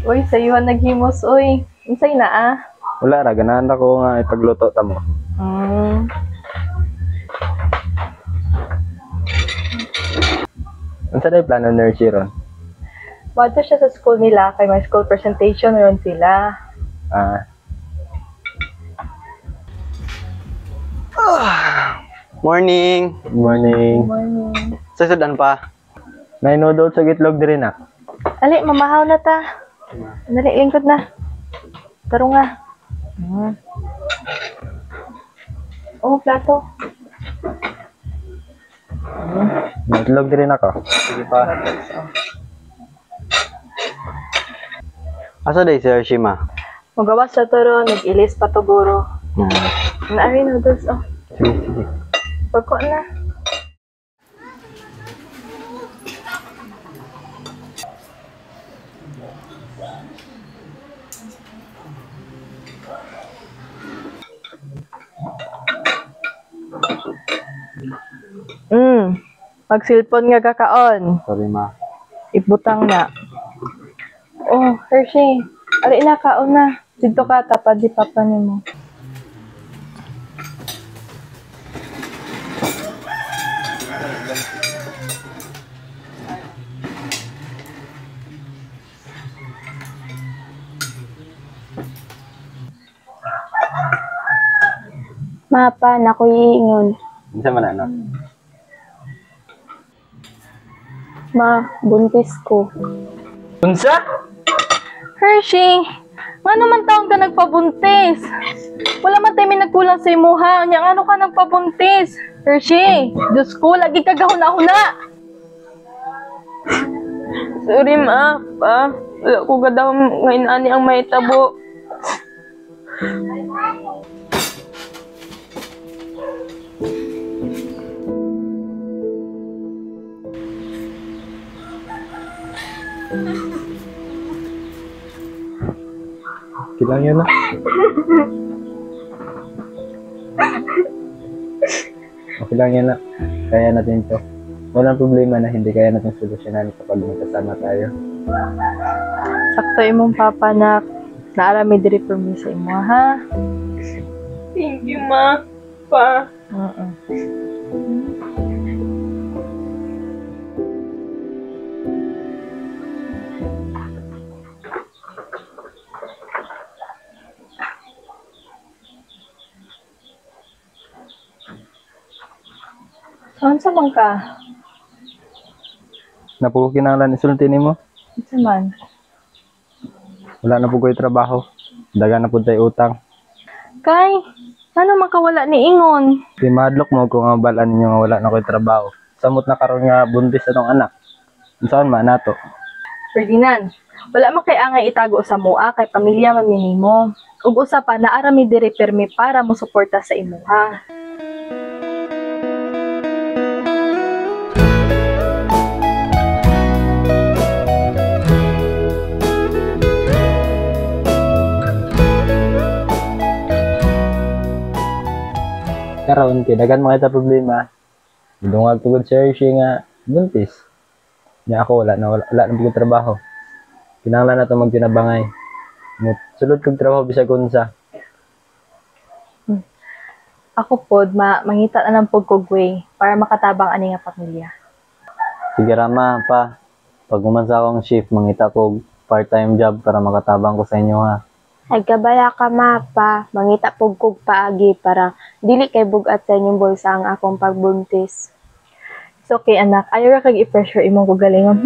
Uy, sayuhan naghimos, uy. Unsay na ah? Wala ra, ganahan ako nga ipagluto ta mo. Unsa day plano ni Richie ron? Wadto siya sa school nila, kay may school presentation ron sila. Morning. Good morning. Morning. Susudan pa. Nay noodles sa gitlog diri na. Ali, mamahaw na ta. Dali, lingkod na. Taro nga. Oh, plato. May itlog diri na ko. Sige pa. Asa day si Hershima? Magawas sa toro, nag-ilis pa to guro. Naari noodles, oh. Sige, sige. Pagko na. Mag-cellphone nga kakaon. Sorry ma. Ibutang na. Oh, Hershey. Ari na, kaon na. Dito ka, tapad di papa mo. Mapa, naku iingon. Unsa man na? Ma, buntis ko. Unsa? Hershey, nga naman taong ka nagpabuntis? Wala man tayo may nagkulang sa imuha. Nya ano ka nagpabuntis? Hershey, Diyos ko, lagi ka gahuna-huna. Sorry ma, pa. Wala ko gadaw ngayon ani ang may tabo. Okay lang yan na. Okay lang yan na. Kaya natin ito. Walang problema na hindi kaya natin solusyonan kapag magkasama tayo. Sakto imong papa na naarami diri permi sa imo, ha? Thank you ma, pa. Saan sa man ka? Napukinanglan isulti nimo? Isa man. Wala na po ko'y trabaho. Daga na po tayo utang. Kay, ano makawala ni Ingon? Di mahadlok mo kung ang balaan ninyo nga wala na ko'y trabaho. Samot na karon nga buntis atong anak. Unsaon man nato? Ferdinand, wala man kay angay itago sa mua kay pamilya man minimo. Ug usa pa naarami diri permi para mo suporta sa imuha. Karon kay dagan mga problema. Dungag tugod sa Hershey nga buntis. Nya ako wala na pud trabaho. Kinahanglan nato magtinabangay. Sulod kog trabaho bisag unsa. Ako pod mangita na lang pod kog way para makatabang ani nga pamilya. Sige rama pa. Pag umansa akong shift, mangita ko part-time job para makatabang ko sa inyo ha. Nagkabaya ka mapa, mangita pug kog paagi para dili kay bugat sa inyong bulsa ang akong pagbuntis. It's okay anak, ayaw ra kag i-pressure imong kugalingon,